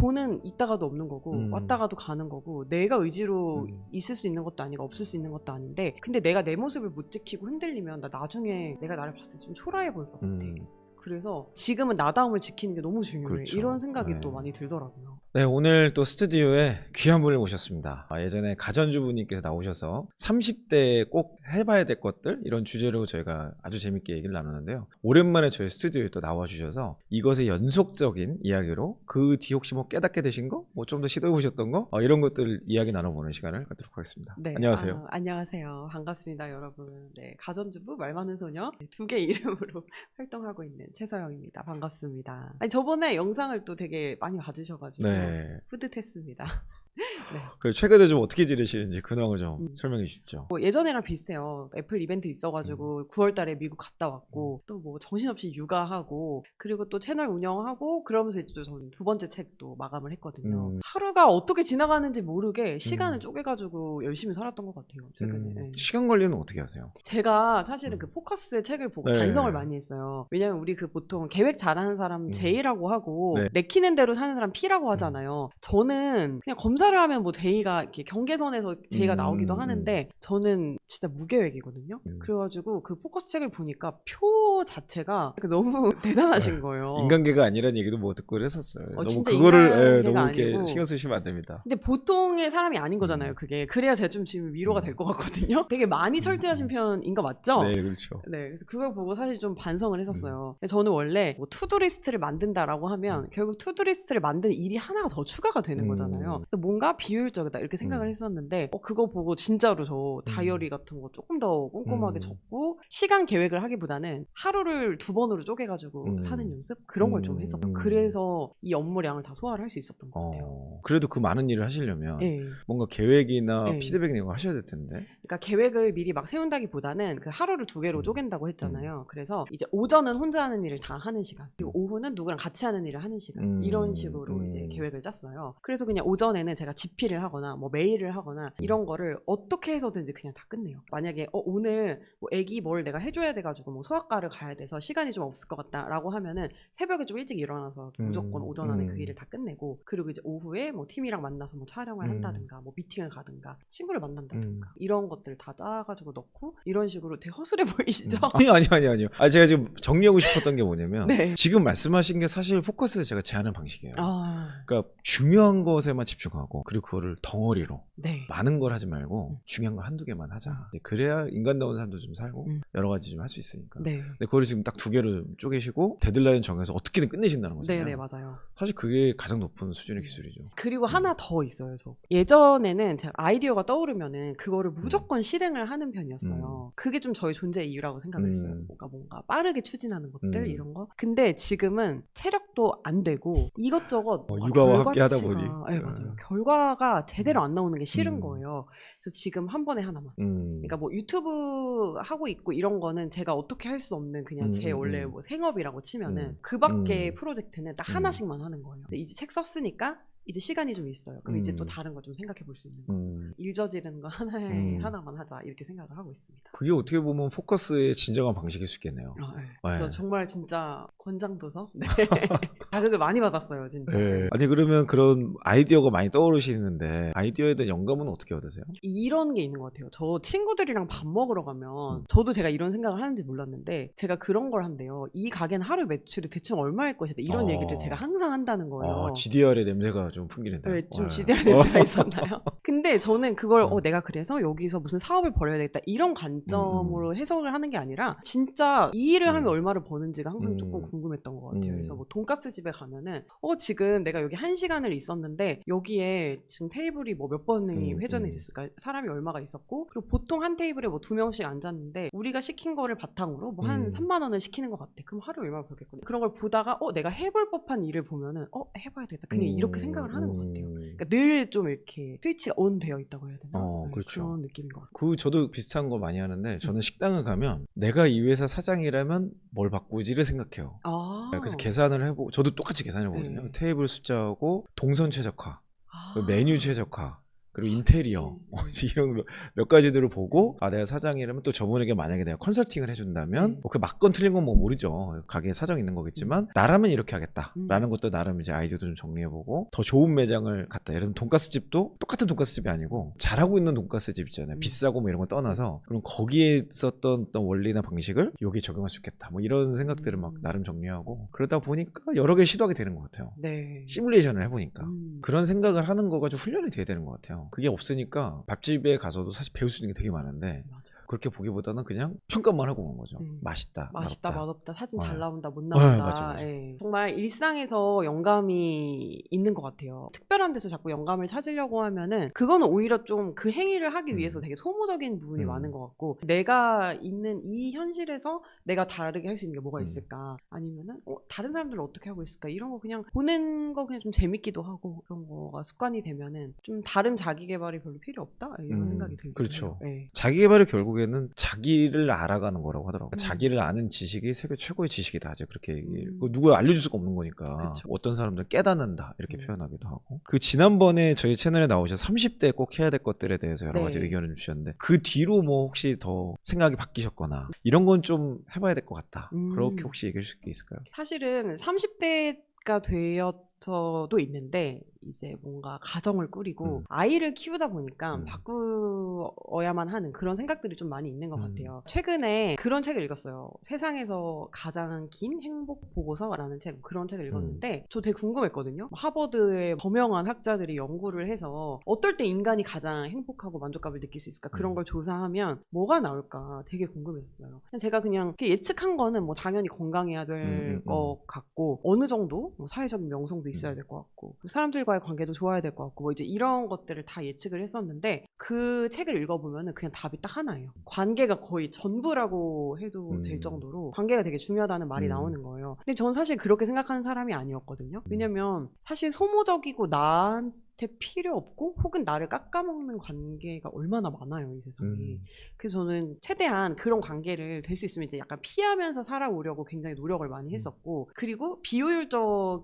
돈은 있다가도 없는 거고 왔다가도 가는 거고 내가 의지로 있을 수 있는 것도 아니고 없을 수 있는 것도 아닌데 근데 내가 내 모습을 못 지키고 흔들리면 나 나중에 내가 나를 봤을 때 좀 초라해 보일 것 같아. 그래서 지금은 나다움을 지키는 게 너무 중요해. 그렇죠. 이런 생각이 네. 또 많이 들더라고요. 네, 오늘 또 스튜디오에 귀한 분을 모셨습니다. 예전에 가전주부님께서 나오셔서 30대에 꼭 해봐야 될 것들 이런 주제로 저희가 아주 재밌게 얘기를 나누는데요. 오랜만에 저희 스튜디오에 또 나와주셔서 이것의 연속적인 이야기로 그 뒤 혹시 뭐 깨닫게 되신 거? 뭐 좀 더 시도해보셨던 거? 이런 것들 이야기 나눠보는 시간을 갖도록 하겠습니다. 네. 안녕하세요. 안녕하세요. 반갑습니다, 여러분. 네, 가전주부 말 많은 소녀 두 개 이름으로 활동하고 있는 최서영입니다. 반갑습니다. 아니, 저번에 영상을 또 되게 많이 봐주셔가지고 네. 뿌듯했습니다. 네. 그 최근에 좀 어떻게 지내시는지 근황을 좀 설명해 주십시오. 뭐 예전이랑 비슷해요. 애플 이벤트 있어가지고 9월 달에 미국 갔다 왔고 또 뭐 정신없이 육아하고 그리고 또 채널 운영하고 그러면서 이제 또 저는 두 번째 책도 마감을 했거든요. 하루가 어떻게 지나가는지 모르게 시간을 쪼개가지고 열심히 살았던 것 같아요. 최근에. 네. 시간 관리는 어떻게 하세요? 제가 사실은 그 포커스의 책을 보고 네. 반성을 많이 했어요. 왜냐면 우리 그 보통 계획 잘하는 사람 J라고 하고 네. 내키는 대로 사는 사람 P라고 하잖아요. 저는 그냥 검사를 하면 뭐 J가 이렇게 경계선에서 J가 나오기도 하는데 저는 진짜 무계획이거든요. 그래가지고 그 포커스 책을 보니까 표 자체가 너무 대단하신 거예요. 인간계가 아니라는 얘기도 뭐 듣고 그랬었어요. 너무 진짜 그거를 너무 이렇게 아니고. 신경 쓰시면 안 됩니다. 근데 보통의 사람이 아닌 거잖아요, 그게. 그래야 제가 좀 지금 위로가 될 것 같거든요. 되게 많이 철저하신 편인 거 맞죠? 네, 그렇죠. 네, 그래서 그걸 보고 사실 좀 반성을 했었어요. 저는 원래 뭐 투두리스트를 만든다라고 하면 결국 투두리스트를 만드는 일이 하나가 더 추가가 되는 거잖아요. 그래서 뭔가 비효율적이다 이렇게 생각을 했었는데 그거 보고 진짜로 저 다이어리 같은 거 조금 더 꼼꼼하게 적고 시간 계획을 하기보다는 하루를 두 번으로 쪼개가지고 사는 연습? 그런 걸 좀 했었고 그래서 이 업무량을 다 소화를 할 수 있었던 것 같아요. 그래도 그 많은 일을 하시려면 네. 뭔가 계획이나 네. 피드백 이런 거 하셔야 될 텐데. 그러니까 계획을 미리 막 세운다기보다는 그 하루를 두 개로 쪼갠다고 했잖아요. 그래서 이제 오전은 혼자 하는 일을 다 하는 시간, 그리고 오후는 누구랑 같이 하는 일을 하는 시간, 이런 식으로 이제 계획을 짰어요. 그래서 그냥 오전에는 제가 집필을 하거나 뭐 메일을 하거나 이런 거를 어떻게 해서든지 그냥 다 끝내요. 만약에 오늘 뭐 애기 뭘 내가 해줘야 돼가지고 뭐 소아과를 가야 돼서 시간이 좀 없을 것 같다라고 하면은 새벽에 좀 일찍 일어나서 무조건 오전 안에 그 일을 다 끝내고 그리고 이제 오후에 뭐 팀이랑 만나서 뭐 촬영을 한다든가 뭐 미팅을 가든가 친구를 만난다든가 이런 것들 다 짜가지고 넣고 이런 식으로 되게 허술해 보이시죠? 아니요. 제가 지금 정리하고 싶었던 게 뭐냐면 네. 지금 말씀하신 게 사실 포커스를 제가 제안하는 방식이에요. 그러니까 중요한 것에만 집중하고 그리고 그거를 덩어리로 네. 많은 걸 하지 말고 중요한 거 한두 개만 하자. 그래야 인간다운 삶도 좀 살고 여러 가지 좀 할 수 있으니까. 네. 근데 그거를 지금 딱 두 개를 쪼개시고 데드라인 정해서 어떻게든 끝내신다는 거잖아요. 네네, 맞아요. 사실 그게 가장 높은 수준의 기술이죠. 그리고 하나 더 있어요. 저 예전에는 제가 아이디어가 떠오르면은 그거를 무조건 실행을 하는 편이었어요. 그게 좀 저희 존재의 이유라고 생각을 했어요. 뭔가 빠르게 추진하는 것들 이런 거. 근데 지금은 체력도 안 되고 이것저것 육아와 함께 하다 보니. 네, 맞아요. 결과가 제대로 안 나오는 게 싫은 거예요. 그래서 지금 한 번에 하나만. 그러니까 뭐 유튜브 하고 있고 이런 거는 제가 어떻게 할 수 없는 그냥 제 원래 뭐 생업이라고 치면은 그 밖에 프로젝트는 딱 하나씩만 하는 거예요. 근데 이제 책 썼으니까 이제 시간이 좀 있어요. 그럼 이제 또 다른 거 좀 생각해 볼 수 있는 거. 일 저지르는 거 하나만 하자 이렇게 생각을 하고 있습니다. 그게 어떻게 보면 포커스의 진정한 방식일 수 있겠네요. 네. 네. 저 정말 진짜 권장도서 네. 자극을 많이 받았어요, 진짜. 네. 아니 그러면 그런 아이디어가 많이 떠오르시는데 아이디어에 대한 영감은 어떻게 얻으세요? 이런 게 있는 것 같아요. 저 친구들이랑 밥 먹으러 가면 저도 제가 이런 생각을 하는지 몰랐는데 제가 그런 걸 한대요. 이 가게는 하루 매출이 대충 얼마일 것이다. 이런 얘기를 제가 항상 한다는 거예요. GDR의 냄새가 좀 풍기는데. 네, 좀 GDR 냄새가 있었나요? 근데 저는 그걸 내가 그래서 여기서 무슨 사업을 벌여야 되겠다 이런 관점으로 해석을 하는 게 아니라 진짜 이 일을 하면 얼마를 버는지가 항상 조금 궁금했던 것 같아요. 그래서 뭐 돈가스 집에 가면은 지금 내가 여기 1시간을 있었는데 여기에 지금 테이블이 뭐 몇 번이 회전이 됐을까? 사람이 얼마가 있었고 그리고 보통 한 테이블에 뭐 2명씩 앉았는데 우리가 시킨 거를 바탕으로 뭐 한 3만 원을 시키는 것 같아. 그럼 하루에 얼마 벌겠거든. 그런 걸 보다가 내가 해볼 법한 일을 보면은 해봐야 되겠다. 그냥 이렇게 생각을 하는 것 같아요. 그러니까 늘 좀 이렇게 스위치가 온 되어 있다고 해야 되나? 네, 그렇죠. 그런 느낌인 것 같아요. 저도 비슷한 거 많이 하는데 저는 식당을 가면 내가 이 회사 사장이라면 뭘 바꾸지를 생각해요. 그래서 계산을 해보고 저도 똑같이 계산을 해보거든요. 테이블 숫자하고 동선 최적화, 메뉴 최적화 그리고 인테리어 이런 몇 가지들을 보고 내가 사장이라면 또 저분에게 만약에 내가 컨설팅을 해준다면 그 맞건 틀린 건 뭐 모르죠. 가게에 사정이 있는 거겠지만 나라면 이렇게 하겠다라는 것도 나름 이제 아이디어도 좀 정리해보고 더 좋은 매장을 갖다 예를 들면 돈가스 집도 똑같은 돈가스 집이 아니고 잘하고 있는 돈가스 집 있잖아요. 비싸고 뭐 이런 거 떠나서 그럼 거기에 썼던 어떤 원리나 방식을 여기에 적용할 수 있겠다 뭐 이런 생각들을 막 나름 정리하고 그러다 보니까 여러 개 시도하게 되는 것 같아요. 네. 시뮬레이션을 해보니까 그런 생각을 하는 거가 좀 훈련이 돼야 되는 것 같아요. 그게 없으니까 밥집에 가서도 사실 배울 수 있는 게 되게 많은데 맞아. 그렇게 보기보다는 그냥 평가만 하고 온 거죠. 맛있다, 맛있다, 맛없다, 사진 잘 나온다, 못 맞아, 나온다. 맞아. 예. 정말 일상에서 영감이 있는 것 같아요. 특별한 데서 자꾸 영감을 찾으려고 하면은 그거는 오히려 좀 그 행위를 하기 위해서 되게 소모적인 부분이 많은 것 같고 내가 있는 이 현실에서 내가 다르게 할 수 있는 게 뭐가 있을까? 아니면은 다른 사람들은 어떻게 하고 있을까? 이런 거 그냥 보는 거 그냥 좀 재밌기도 하고 그런 거가 습관이 되면은 좀 다른 자기 개발이 별로 필요 없다 이런 생각이 들기도 그렇죠. 해요. 네. 자기 개발이 결국에는 자기를 알아가는 거라고 하더라고요. 자기를 아는 지식이 세계 최고의 지식이다. 이제 그렇게 얘기해요. 누구를 알려줄 수가 없는 거니까 그쵸. 어떤 사람들은 깨닫는다 이렇게 표현하기도 하고 그 지난번에 저희 채널에 나오셔서 30대 꼭 해야 될 것들에 대해서 여러 가지 의견을 주셨는데 그 뒤로 뭐 혹시 더 생각이 바뀌셨거나 이런 건 좀 해봐야 될 것 같다. 그렇게 혹시 얘기해 주실 게 있을까요? 사실은 30대가 되어서도 있는데 이제 뭔가 가정을 꾸리고 아이를 키우다 보니까 바꾸어야만 하는 그런 생각들이 좀 많이 있는 것 같아요. 최근에 그런 책을 읽었어요. 세상에서 가장 긴 행복 보고서라는 책, 그런 책을 읽었는데 저 되게 궁금했거든요. 하버드의 저명한 학자들이 연구를 해서 어떨 때 인간이 가장 행복하고 만족감을 느낄 수 있을까 그런 걸 조사하면 뭐가 나올까 되게 궁금했어요. 제가 그냥 예측한 거는 뭐 당연히 건강해야 될 것 같고 어느 정도 뭐 사회적인 명성도 있어야 될 것 같고 사람들과의 관계도 좋아야 될 것 같고 뭐 이제 이런 것들을 다 예측을 했었는데 그 책을 읽어보면은 그냥 답이 딱 하나예요. 관계가 거의 전부라고 해도 될 정도로 관계가 되게 중요하다는 말이 나오는 거예요. 근데 전 사실 그렇게 생각하는 사람이 아니었거든요. 왜냐면 사실 소모적이고 나한테 필요 없고 혹은 나를 깎아먹는 관계가 얼마나 많아요 이 세상에. 그래서 저는 최대한 그런 관계를 될 수 있으면 이제 약간 피하면서 살아오려고 굉장히 노력을 많이 했었고 그리고 비효율적으로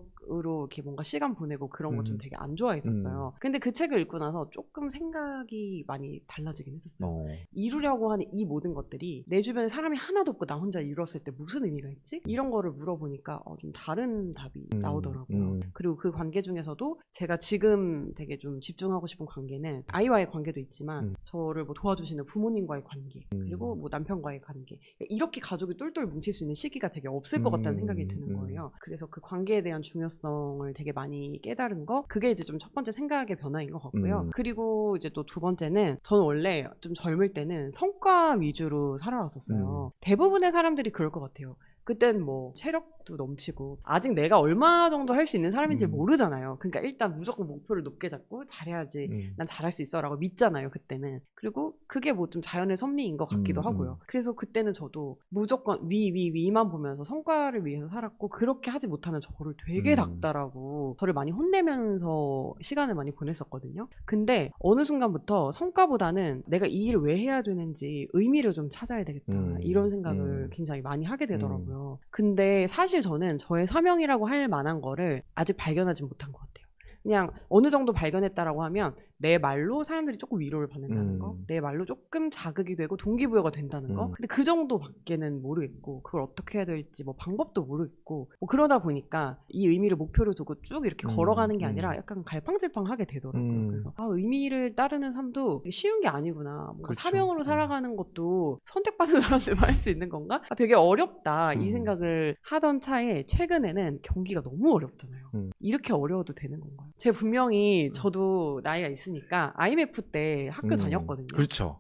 이렇게 뭔가 시간 보내고 그런 거 좀 되게 안 좋아했었어요. 근데 그 책을 읽고 나서 조금 생각이 많이 달라지긴 했었어요. 이루려고 하는 이 모든 것들이 내 주변에 사람이 하나도 없고 나 혼자 이뤘을 때 무슨 의미가 있지? 이런 거를 물어보니까 좀 다른 답이 나오더라고요. 그리고 그 관계 중에서도 제가 지금 되게 좀 집중하고 싶은 관계는 아이와의 관계도 있지만 저를 뭐 도와주시는 부모님과의 관계 그리고 뭐 남편과의 관계 이렇게 가족이 똘똘 뭉칠 수 있는 시기가 되게 없을 것 같다는 생각이 드는 거예요. 그래서 그 관계에 대한 중요성을 되게 많이 깨달은 거 그게 이제 좀 첫 번째 생각의 변화인 것 같고요. 그리고 이제 또 두 번째는 저는 원래 좀 젊을 때는 성과 위주로 살아왔었어요. 대부분의 사람들이 그럴 것 같아요. 그땐 뭐 체력도 넘치고 아직 내가 얼마 정도 할 수 있는 사람인지 모르잖아요. 그러니까 일단 무조건 목표를 높게 잡고 잘해야지 난 잘할 수 있어 라고 믿잖아요 그때는. 그리고 그게 뭐 좀 자연의 섭리인 것 같기도 하고요. 그래서 그때는 저도 무조건 위만 보면서 성과를 위해서 살았고 그렇게 하지 못하면 저를 되게 닥달하고 저를 많이 혼내면서 시간을 많이 보냈었거든요. 근데 어느 순간부터 성과보다는 내가 이 일을 왜 해야 되는지 의미를 좀 찾아야 되겠다 이런 생각을 굉장히 많이 하게 되더라고요. 근데 사실 저는 저의 사명이라고 할 만한 거를 아직 발견하지 못한 것 같아요. 그냥 어느 정도 발견했다라고 하면 내 말로 사람들이 조금 위로를 받는다는 거, 내 말로 조금 자극이 되고 동기부여가 된다는 거. 근데 그 정도밖에는 모르겠고 그걸 어떻게 해야 될지 뭐 방법도 모르겠고 뭐 그러다 보니까 이 의미를 목표로 두고 쭉 이렇게 걸어가는 게 아니라 약간 갈팡질팡하게 되더라고요. 그래서 의미를 따르는 삶도 쉬운 게 아니구나. 뭔가 그렇죠. 사명으로 살아가는 것도 선택받은 사람들만 할 수 있는 건가? 되게 어렵다 이 생각을 하던 차에 최근에는 경기가 너무 어렵잖아요. 이렇게 어려워도 되는 건가요? 제가 분명히 저도 나이가 있으니까 IMF 때 학교 다녔거든요. 그렇죠.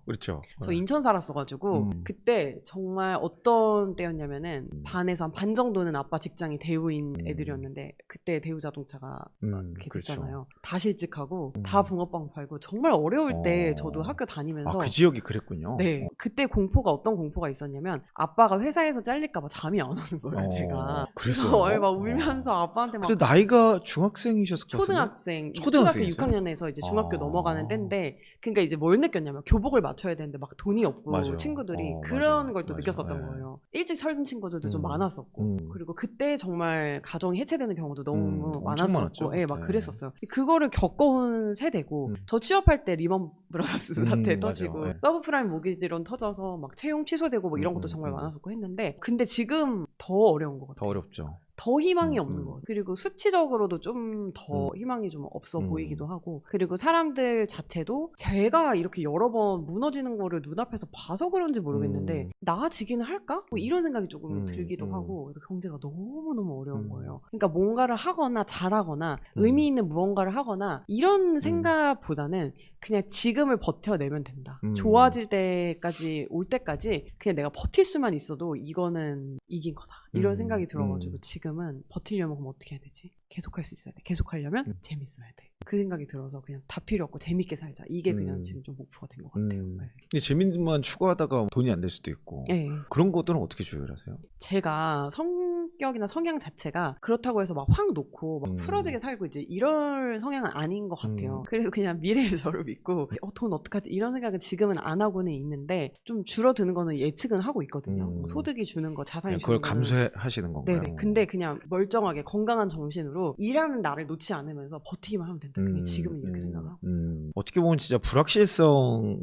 저 인천 살았어가지고 그때 정말 어떤 때였냐면은 반에서 한 반 정도는 아빠 직장이 대우인 애들이었는데 그때 대우자동차가 이렇게 됐잖아요. 다 실직하고 다 붕어빵 팔고 정말 어려울 때 저도 학교 다니면서 그 지역이 그랬군요. 네, 그때 공포가 어떤 공포가 있었냐면 아빠가 회사에서 잘릴까 봐 잠이 안 오는 거예요. 제가 그랬어요? 막 울면서 아빠한테 막 근데 나이가 중학생이셨을 것 같은데? 초등학교 초등학생이었어요? 6학년에서 이제 중학교 넘어가는 때인데 그러니까 이제 뭘 느꼈냐면 교복을 맞춰야 되는데 막 돈이 없고 맞아요. 친구들이 그런 맞아요. 걸 또 맞아요. 느꼈었던 네. 거예요. 일찍 철든 친구들도 좀 많았었고 그리고 그때 정말 가정이 해체되는 경우도 너무 엄청 많았었고 많았죠. 예, 막 네. 그랬었어요. 그거를 겪어온 세대고 저 취업할 때 리먼 브라더스 사태 맞아요. 터지고 네. 서브프라임 모기지론 터져서 막 채용 취소되고 뭐 이런 것도 정말 많았었고 했는데 근데 지금 더 어려운 것 같아요. 더 어렵죠. 더 희망이 없는 것 같아요. 그리고 수치적으로도 좀 더 희망이 좀 없어 보이기도 하고 그리고 사람들 자체도 제가 이렇게 여러 번 무너지는 거를 눈앞에서 봐서 그런지 모르겠는데 나아지기는 할까? 뭐 이런 생각이 조금 들기도 하고 그래서 경제가 너무너무 어려운 거예요. 그러니까 뭔가를 하거나 잘하거나 의미 있는 무언가를 하거나 이런 생각보다는 그냥 지금을 버텨내면 된다. 좋아질 때까지 올 때까지 그냥 내가 버틸 수만 있어도 이거는 이긴 거다. 이런 생각이 들어가지고 지금은 버틸려면 그럼 어떻게 해야 되지? 계속할 수 있어야 돼. 계속하려면 재밌어야 돼. 그 생각이 들어서 그냥 다 필요 없고 재밌게 살자. 이게 그냥 지금 좀 목표가 된 것 같아요. 네. 근데 재미만 추구하다가 돈이 안 될 수도 있고 네. 그런 것들은 어떻게 조율하세요? 제가 성격이나 성향 자체가 그렇다고 해서 막 확 놓고 막 풀어지게 살고 이제 이럴 성향은 아닌 것 같아요. 그래서 그냥 미래의 저를 믿고 돈 어떡하지 이런 생각은 지금은 안 하고는 있는데 좀 줄어드는 거는 예측은 하고 있거든요. 뭐 소득이 주는 거, 자산이 그걸 주는 거는 감수하시는 건가요? 네네. 근데 그냥 멀쩡하게 건강한 정신으로 일하는 나를 놓지 않으면서 버티기만 하면 된다. 그냥 지금은 이렇게 생각하고 있어요. 어떻게 보면 진짜 불확실성이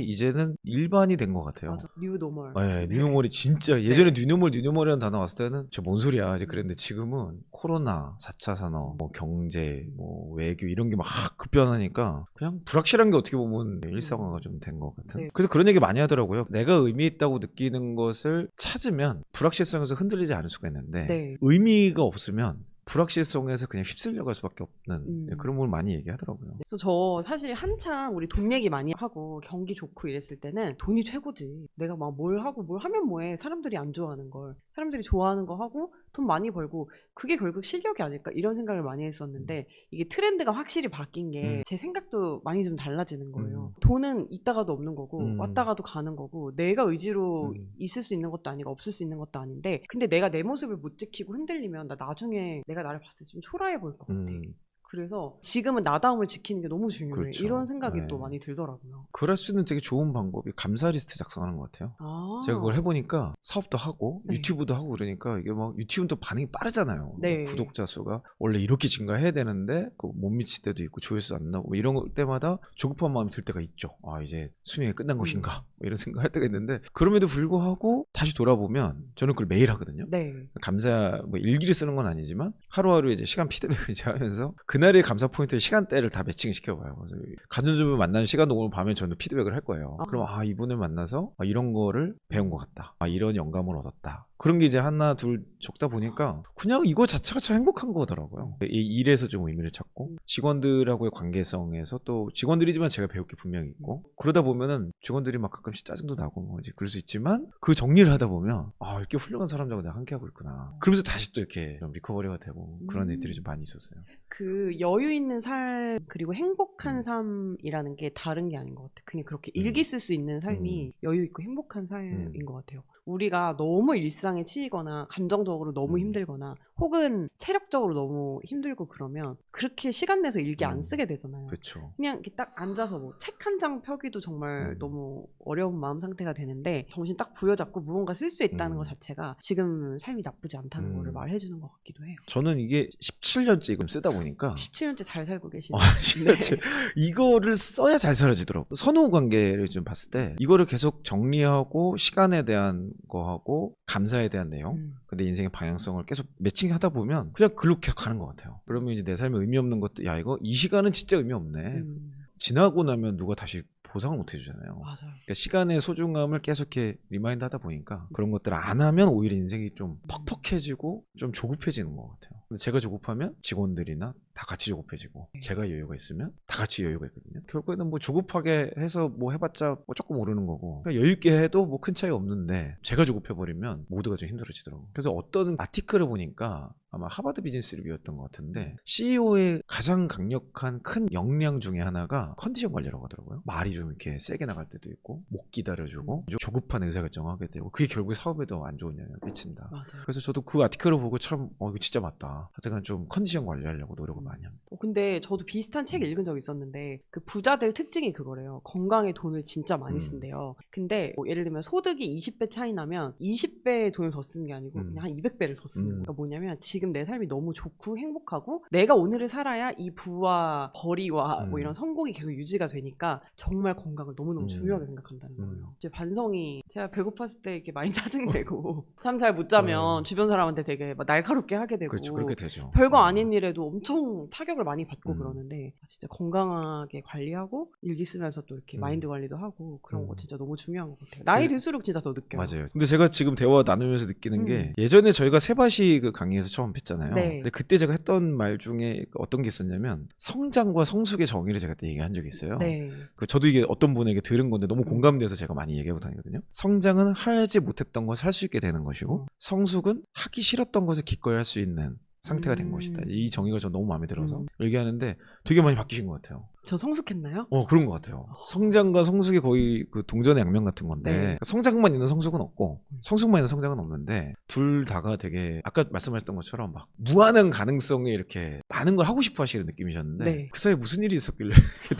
이제는 일반이 된 것 같아요. 맞아. 뉴노멀. 네, 뉴노멀이 진짜 예전에 뉴노멀이라는 단어 왔을 때는 저 뭔 소리야 이제 그랬는데 지금은 코로나, 4차 산업, 뭐 경제, 뭐 외교 이런 게 막 급변하니까 그냥 불확실한 게 어떻게 보면 일상화가 좀 된 것 같은. 네. 그래서 그런 얘기 많이 하더라고요. 내가 의미 있다고 느끼는 것을 찾으면 불확실성에서 흔들리지 않을 수가 있는데 네. 의미가 없으면 불확실성에서 그냥 휩쓸려 갈 수밖에 없는 그런 걸 많이 얘기하더라고요. 그래서 저 사실 한참 우리 돈 얘기 많이 하고 경기 좋고 이랬을 때는 돈이 최고지. 내가 막 뭘 하고 뭘 하면 뭐해. 사람들이 안 좋아하는 걸. 사람들이 좋아하는 거 하고 돈 많이 벌고 그게 결국 실력이 아닐까 이런 생각을 많이 했었는데 이게 트렌드가 확실히 바뀐 게 제 생각도 많이 좀 달라지는 거예요. 돈은 있다가도 없는 거고 왔다가도 가는 거고 내가 의지로 있을 수 있는 것도 아니고 없을 수 있는 것도 아닌데 근데 내가 내 모습을 못 지키고 흔들리면 나 나중에 내가 나를 봤을 때 좀 초라해 보일 것 같아. 그래서 지금은 나다움을 지키는 게 너무 중요해. 그렇죠. 이런 생각이 네. 또 많이 들더라고요. 그럴 수 있는 되게 좋은 방법이 감사 리스트 작성하는 것 같아요. 제가 그걸 해보니까 사업도 하고 네. 유튜브도 하고 그러니까 이게 막 유튜브는 또 반응이 빠르잖아요. 네. 뭐 구독자 수가 원래 이렇게 증가해야 되는데 못 미칠 때도 있고 조회수 안 나오고 이런 때마다 조급한 마음이 들 때가 있죠. 아 이제 수명이 끝난 것인가 뭐 이런 생각할 때가 있는데 그럼에도 불구하고 다시 돌아보면 저는 그걸 매일 하거든요. 네. 감사 뭐 일기를 쓰는 건 아니지만 하루하루 이제 시간 피드백을 이제 하면서 그날의 감사 포인트의 시간대를 다 매칭을 시켜봐요. 그래서 가전주부 만나는 시간도 오늘 밤에 저는 피드백을 할 거예요. 그럼 이분을 만나서 이런 거를 배운 것 같다. 이런 영감을 얻었다. 그런 게 이제 하나 둘 적다 보니까 그냥 이거 자체가 참 행복한 거더라고요. 이 일에서 좀 의미를 찾고 직원들하고의 관계성에서 또 직원들이지만 제가 배울 게 분명히 있고 그러다 보면은 직원들이 막 가끔씩 짜증도 나고 뭐 이제 그럴 수 있지만 그 정리를 하다 보면 이렇게 훌륭한 사람들하고 내가 함께 하고 있구나. 그러면서 다시 또 이렇게 좀 리커버리가 되고 그런 일들이 좀 많이 있었어요. 그 여유 있는 삶 그리고 행복한 삶이라는 게 다른 게 아닌 것 같아요. 그냥 그렇게 일기 쓸 수 있는 삶이 여유 있고 행복한 삶인 것 같아요. 우리가 너무 일상에 치이거나 감정적으로 너무 힘들거나 혹은 체력적으로 너무 힘들고 그러면 그렇게 시간 내서 일기 안 쓰게 되잖아요. 그렇죠. 그냥 이렇게 딱 앉아서 뭐 책 한 장 펴기도 정말 너무 어려운 마음 상태가 되는데 정신 딱 부여잡고 무언가 쓸 수 있다는 것 자체가 지금 삶이 나쁘지 않다는 거를 말해주는 것 같기도 해요. 저는 이게 17년째 지금 쓰다 보니까 17년째 잘 살고 계시네요. 17년째 이거를 써야 잘 살아지더라고요. 선후 관계를 좀 봤을 때 이거를 계속 정리하고 시간에 대한 거하고 감사에 대한 내용 근데 인생의 방향성을 계속 매칭하다 보면 그냥 글로 계속 가는 것 같아요. 그러면 이제 내 삶에 의미 없는 것도 야 이거 이 시간은 진짜 의미 없네. 지나고 나면 누가 다시 보상을 못 해주잖아요. 맞아요. 그러니까 시간의 소중함을 계속 이렇게 리마인드 하다 보니까 그런 것들을 안 하면 오히려 인생이 좀 퍽퍽해지고 좀 조급해지는 것 같아요. 근데 제가 조급하면 직원들이나 다 같이 조급해지고 제가 여유가 있으면 다 같이 여유가 있거든요. 결국에는 뭐 조급하게 해서 뭐 해봤자 뭐 조금 오르는 거고 그러니까 여유 있게 해도 뭐 큰 차이 없는데 제가 조급해버리면 모두가 좀 힘들어지더라고요. 그래서 어떤 아티클을 보니까 아마 하버드 비즈니스 리뷰였던 것 같은데 CEO의 가장 강력한 큰 역량 중에 하나가 컨디션 관리라고 하더라고요. 말이 말이 좀 이렇게 세게 나갈 때도 있고 못 기다려주고 조급한 의사결정을 하게 되고 그게 결국 사업에도 안 좋은 영향을 끼친다. 맞아요. 그래서 저도 그 아티클을 보고 참 이거 진짜 맞다. 하여튼 좀 컨디션 관리하려고 노력을 많이 합니다. 근데 저도 비슷한 책 읽은 적이 있었는데 그 부자들 특징이 그거래요. 건강에 돈을 진짜 많이 쓴대요. 근데 뭐 예를 들면 소득이 20배 차이 나면 20배의 돈을 더 쓰는 게 아니고 그냥 한 200배를 더 쓰는 거예요. 그러니까 뭐냐면 지금 내 삶이 너무 좋고 행복하고 내가 오늘을 살아야 이 부와 벌이와 뭐 이런 성공이 계속 유지가 되니까 정말 건강을 너무너무 중요하게 생각한다는 거예요. 제 반성이 제가 배고팠을 때 이렇게 많이 짜증내고 잠 잘 못 자면 주변 사람한테 되게 막 날카롭게 하게 되고 그렇죠. 그렇게 되죠. 별거 아닌 일에도 엄청 타격을 많이 받고 그러는데 진짜 건강하게 관리하고 일기 쓰면서 또 이렇게 마인드 관리도 하고 그런 거 진짜 너무 중요한 것 같아요. 나이 들수록 진짜 더 느껴요. 맞아요. 근데 제가 지금 대화 나누면서 느끼는 게 예전에 저희가 세바시 그 강의에서 처음 뵀잖아요. 네. 근데 그때 제가 했던 말 중에 어떤 게 있었냐면 성장과 성숙의 정의를 제가 그때 얘기한 적이 있어요. 네. 저도 이게 어떤 분에게 들은 건데 너무 공감돼서 제가 많이 얘기하고 다니거든요. 성장은 하지 못했던 것을 할 수 있게 되는 것이고 성숙은 하기 싫었던 것을 기꺼이 할 수 있는 상태가 된 것이다. 이 정의가 저 너무 마음에 들어서 얘기하는데 되게 많이 바뀌신 것 같아요. 저 성숙했나요? 그런 것 같아요. 성장과 성숙이 거의 그 동전의 양면 같은 건데 네. 성장만 있는 성숙은 없고 성숙만 있는 성장은 없는데 둘 다가 되게 아까 말씀하셨던 것처럼 막 무한한 가능성에 이렇게 많은 걸 하고 싶어 하시는 느낌이셨는데 네. 그 사이에 무슨 일이 있었길래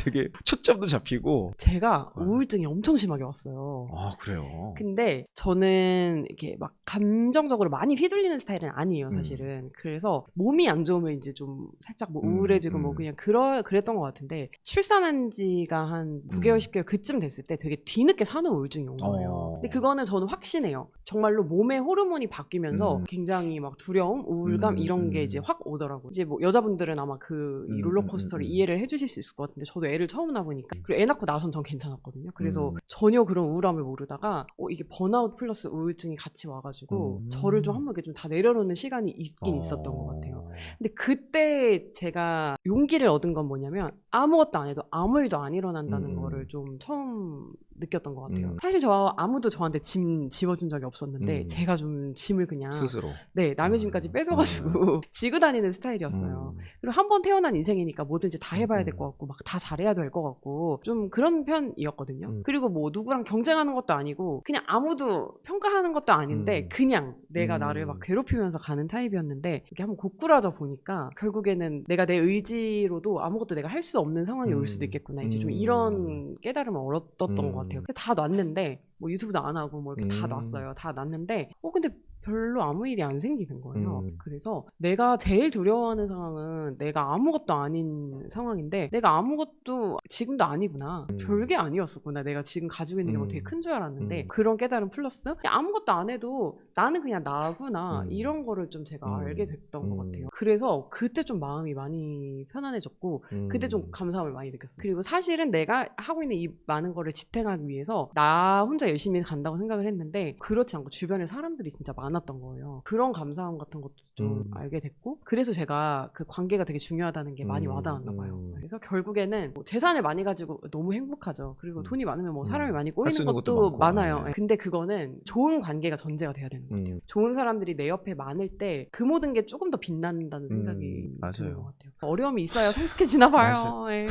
되게 초점도 잡히고 제가 우울증이 엄청 심하게 왔어요. 그래요? 근데 저는 이렇게 막 감정적으로 많이 휘둘리는 스타일은 아니에요, 사실은. 그래서 몸이 안 좋으면 이제 좀 살짝 뭐 우울해지고 뭐 그냥 그랬던 것 같은데 출산한 지가 한 9개월, 10개월 그쯤 됐을 때 되게 뒤늦게 산후 우울증이 온 거예요. 근데 그거는 저는 확신해요. 정말로 몸의 호르몬이 바뀌면서 굉장히 막 두려움, 우울감 이런 게 이제 확 오더라고요. 이제 뭐 여자분들은 아마 이 롤러코스터를 이해를 해주실 수 있을 것 같은데 저도 애를 처음 낳아보니까 그리고 애 낳고 나선 전 괜찮았거든요. 그래서 전혀 그런 우울함을 모르다가 이게 번아웃 플러스 우울증이 같이 와가지고 저를 좀 한번 이렇게 좀 다 내려놓는 시간이 있긴 있었던 것 같아요. 근데 그때 제가 용기를 얻은 건 뭐냐면 아무것도 안 해도 아무 일도 안 일어난다는 거를 좀 처음 느꼈던 것 같아요. 사실 아무도 저한테 짐 지워준 적이 없었는데 제가 좀 짐을 그냥 스스로 남의 짐까지 뺏어가지고 지고 다니는 스타일이었어요. 그리고 한 번 태어난 인생이니까 뭐든지 다 해봐야 될 것 같고 막 다 잘해야 될 것 같고 좀 그런 편이었거든요. 그리고 뭐 누구랑 경쟁하는 것도 아니고 그냥 아무도 평가하는 것도 아닌데 그냥 내가 나를 막 괴롭히면서 가는 타입이었는데 이렇게 한번 고꾸라져 보니까 결국에는 내가 내 의지로도 아무것도 내가 할 수 없는 상황이 올 수도 있겠구나. 이제 좀 이런 깨달음을 얻었던 것 같아요. 다 놨는데 뭐 유튜브도 안 하고 뭐 이렇게 다 놨어요. 다 놨는데 근데 별로 아무 일이 안 생기는 거예요. 그래서 내가 제일 두려워하는 상황은 내가 아무것도 아닌 상황인데 내가 아무것도 지금도 아니구나. 별게 아니었었구나. 내가 지금 가지고 있는 게 뭐 되게 큰 줄 알았는데 그런 깨달음 플러스 아무것도 안 해도 나는 그냥 나구나. 이런 거를 좀 제가 알게 됐던 것 같아요. 그래서 그때 좀 마음이 많이 편안해졌고 그때 좀 감사함을 많이 느꼈어요. 그리고 사실은 내가 하고 있는 이 많은 거를 지탱하기 위해서 나 혼자 열심히 간다고 생각을 했는데 그렇지 않고 주변에 사람들이 진짜 많았던 거예요. 그런 감사함 같은 것도 좀 알게 됐고 그래서 제가 그 관계가 되게 중요하다는 게 많이 와닿았나 봐요. 그래서 결국에는 뭐 재산을 많이 가지고 너무 행복하죠. 그리고 돈이 많으면 뭐 사람이 많이 꼬이는 것도 많아요. 네. 근데 그거는 좋은 관계가 전제가 돼야 되는 것 같아요. 좋은 사람들이 내 옆에 많을 때 그 모든 게 조금 더 빛난다는 생각이 드는 것 같아요. 어려움이 있어야 성숙해지나 봐요. 예.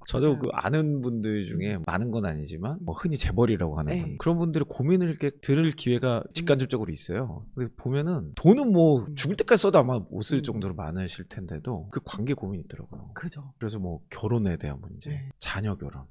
저도 그 아는 분들 중에 많은 건 아니지만 뭐 흔히 재벌이라고 하는 분 그런 분들의 고민을 이렇게 들을 기회가 직간접적으로 있어요. 근데 보면은 돈은 뭐 죽을 때까지 써도 아마 못 쓸 정도로 많으실 텐데도 그 관계 고민이 있더라고요. 그죠. 그래서 뭐 결혼에 대한 문제, 자녀 결혼,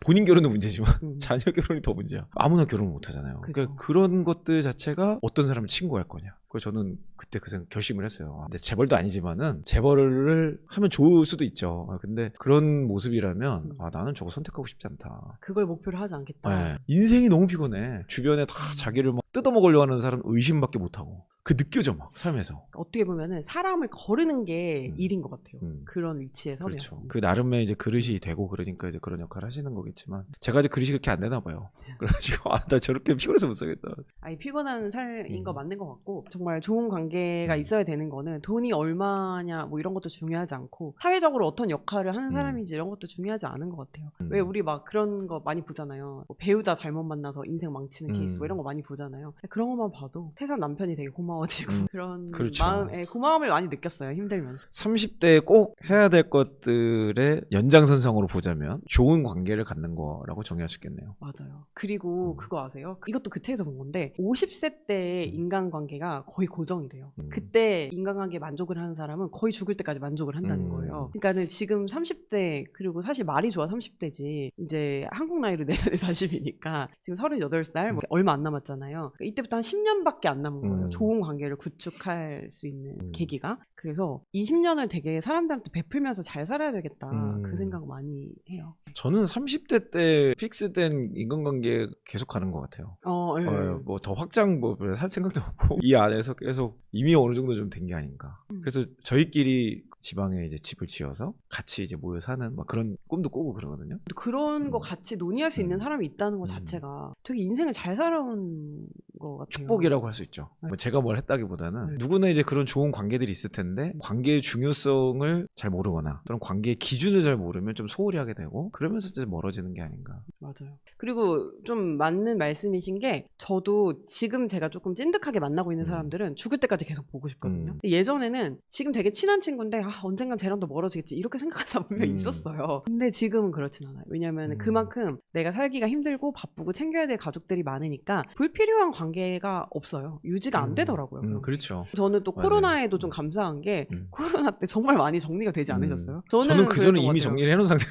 본인 결혼은 문제지만 자녀 결혼이 더 문제야. 아무나 결혼을 못 하잖아요. 그러니까 그런 것들 자체가 어떤 사람을 친구할 거냐. 그래서 저는 그때 그 생각 결심을 했어요. 근데 재벌도 아니지만은 재벌을 하면 좋을 수도 있죠. 근데 그런 모습이라면 나는 저거 선택하고 싶지 않다. 그걸 목표로 하지 않겠다. 네. 인생이 너무 피곤해. 주변에 다 자기를 막 뜯어먹으려고 하는 사람 의심밖에 못하고. 그 느껴져 막 삶에서. 어떻게 보면은 사람을 거르는 게 일인 것 같아요. 그런 위치에 서면. 그렇죠. 그 나름의 이제 그릇이 되고 그러니까 이제 그런 역할을 하시는 거겠지만 제가 이제 그릇이 그렇게 안 되나 봐요. 그래가지고 나 저렇게 피곤해서 못 살겠다. 아니 피곤한 삶인 거 맞는 것 같고 정말 좋은 관계가 있어야 되는 거는 돈이 얼마냐 뭐 이런 것도 중요하지 않고 사회적으로 어떤 역할을 하는 사람인지 이런 것도 중요하지 않은 것 같아요. 왜 우리 막 그런 거 많이 보잖아요. 뭐 배우자 잘못 만나서 인생 망치는 케이스 뭐 이런 거 많이 보잖아요. 있잖아요. 그런 것만 봐도 세상 남편이 되게 고마워지고 그런 그렇죠. 고마움을 많이 느꼈어요. 힘들면서. 30대에 꼭 해야 될 것들의 연장선상으로 보자면 좋은 관계를 갖는 거라고 정의할 수 있겠네요. 맞아요. 그리고 그거 아세요? 이것도 그 책에서 본 건데 50세 때의 인간관계가 거의 고정이래요. 그때 인간관계에 만족을 하는 사람은 거의 죽을 때까지 만족을 한다는 거예요. 그러니까는 지금 30대 그리고 사실 말이 좋아 30대지 이제 한국 나이로 내년에 40이니까 지금 38살 뭐 얼마 안 남았잖아요. 그러니까 이때부터 한 10년밖에 안 남은 거예요. 좋은 관계를 구축할 수 있는 계기가. 그래서 20년을 되게 사람들한테 베풀면서 잘 살아야 되겠다. 그 생각 많이 해요. 저는 30대 때 픽스된 인간관계 계속 가는 것 같아요. 네. 뭐 더 확장 살 생각도 없고 이 안에서 계속 이미 어느 정도 좀 된 게 아닌가. 그래서 저희끼리 지방에 이제 집을 지어서 같이 이제 모여 사는 막 그런 꿈도 꾸고 그러거든요. 그런 거 같이 논의할 수 있는 사람이 있다는 것 자체가 되게 인생을 잘 살아온 것 같아요. 축복이라고 할 수 있죠. 뭐 제가 뭘 했다기보다는 누구나 이제 그런 좋은 관계들이 있을 텐데 관계의 중요성을 잘 모르거나 또는 관계의 기준을 잘 모르면 좀 소홀히 하게 되고 그러면서 이제 멀어지는 게 아닌가. 맞아요. 그리고 좀 맞는 말씀이신 게 저도 지금 제가 조금 찐득하게 만나고 있는 사람들은 죽을 때까지 계속 보고 싶거든요. 예전에는 지금 되게 친한 친구인데 언젠간 쟤랑도 멀어지겠지 이렇게 생각하는 사람 분명히 있었어요. 근데 지금은 그렇진 않아요. 왜냐면 그만큼 내가 살기가 힘들고 바쁘고 챙겨야 될 가족들이 많으니까 불필요한 관계가 없어요. 유지가 안 되더라고요. 그렇죠. 저는 또 코로나에도 좀 감사한 게 코로나 때 정말 많이 정리가 되지 않으셨어요? 저는 그 전에 이미 정리를 해놓은 상태.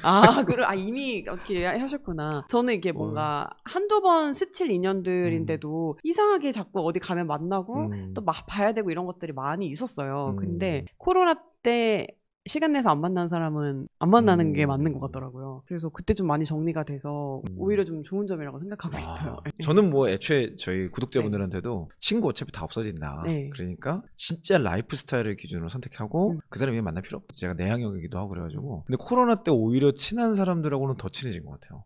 이미 이렇게 하셨구나. 저는 이게 뭔가 한두 번 스칠 인연들인데도 이상하게 자꾸 어디 가면 만나고 또 막 봐야 되고 이런 것들이 많이 있었어요. 근데 코로나 때 시간 내서 안 만나는 사람은 안 만나는 게 맞는 것 같더라고요. 그래서 그때 좀 많이 정리가 돼서 오히려 좀 좋은 점이라고 생각하고 있어요. 저는 뭐 애초에 저희 구독자분들한테도 친구 어차피 다 없어진다. 그러니까 진짜 라이프 스타일을 기준으로 선택하고 그 사람이 만날 필요 없다. 제가 내향형이기도 하고 그래가지고. 근데 코로나 때 오히려 친한 사람들하고는 더 친해진 것 같아요.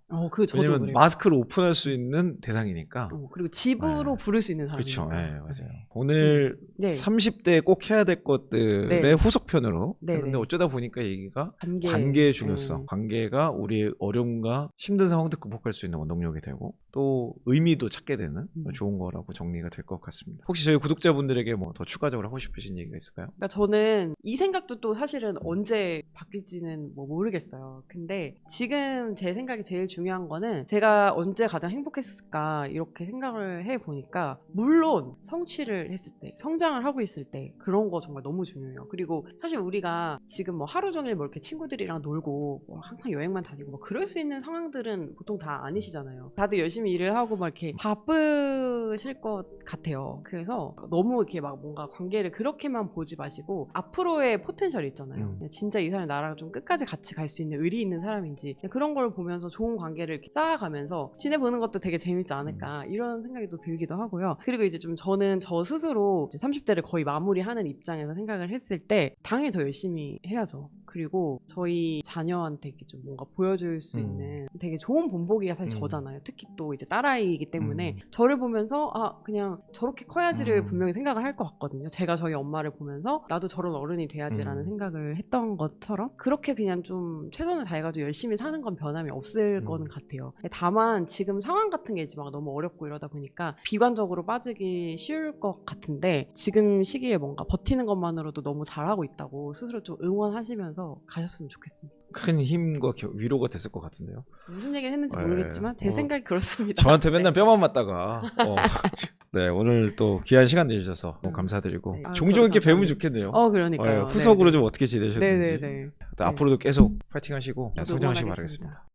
저도 왜냐면 그래요. 마스크를 오픈할 수 있는 대상이니까. 그리고 집으로 부를 수 있는 사람이니까. 그렇죠. 네, 맞아요. 오늘 30대에 꼭 해야 될 것들의 후속편으로 했는데 어쩌다 보니까 얘기가 관계의 중요성, 관계가 우리의 어려움과 힘든 상황도 극복할 수 있는 원동력이 되고 또 의미도 찾게 되는 좋은 거라고 정리가 될 것 같습니다. 혹시 저희 구독자분들에게 뭐 더 추가적으로 하고 싶으신 얘기가 있을까요? 그러니까 저는 이 생각도 또 사실은 언제 바뀔지는 뭐 모르겠어요. 근데 지금 제 생각이 제일 중요한 거는 제가 언제 가장 행복했을까 이렇게 생각을 해보니까 물론 성취를 했을 때, 성장을 하고 있을 때 그런 거 정말 너무 중요해요. 그리고 사실 우리가 지금 뭐 하루 종일 뭐 이렇게 친구들이랑 놀고 뭐 항상 여행만 다니고 뭐 그럴 수 있는 상황들은 보통 다 아니시잖아요. 다들 열심히 일을 하고 막 이렇게 바쁘실 것 같아요. 그래서 너무 이렇게 막 뭔가 관계를 그렇게만 보지 마시고 앞으로의 포텐셜이 있잖아요. 진짜 이 사람이 나랑 좀 끝까지 같이 갈 수 있는 의리 있는 사람인지 그런 걸 보면서 좋은 관계를 이렇게 쌓아가면서 지내보는 것도 되게 재밌지 않을까 이런 생각이 또 들기도 하고요. 그리고 이제 좀 저는 저 스스로 이제 30대를 거의 마무리하는 입장에서 생각을 했을 때 당연히 더 열심히 해야죠. 그리고 저희 자녀한테 이렇게 좀 뭔가 보여줄 수 있는 되게 좋은 본보기가 사실 저잖아요. 특히 또 이제 딸아이이기 때문에 저를 보면서 그냥 저렇게 커야지를 분명히 생각을 할 것 같거든요. 제가 저희 엄마를 보면서 나도 저런 어른이 돼야지라는 생각을 했던 것처럼 그렇게 그냥 좀 최선을 다해가지고 열심히 사는 건 변함이 없을 거는 같아요. 다만 지금 상황 같은 게 이제 막 너무 어렵고 이러다 보니까 비관적으로 빠지기 쉬울 것 같은데 지금 시기에 뭔가 버티는 것만으로도 너무 잘하고 있다고 스스로 좀 응원하시면서 가셨으면 좋겠습니다. 큰 힘과 위로가 됐을 것 같은데요. 무슨 얘기를 했는지 모르겠지만 제 생각이 그렇습니다. 저한테 맨날 뼈만 맞다가 네, 오늘 또 귀한 시간 내주셔서 너무 감사드리고 종종 이렇게 뵈면 좋겠네요. 그러니까요. 후속으로 좀 어떻게 지내셨는지 네네네. 또 앞으로도 계속 파이팅 하시고 저도 성장하시기 응원하겠습니다. 바라겠습니다.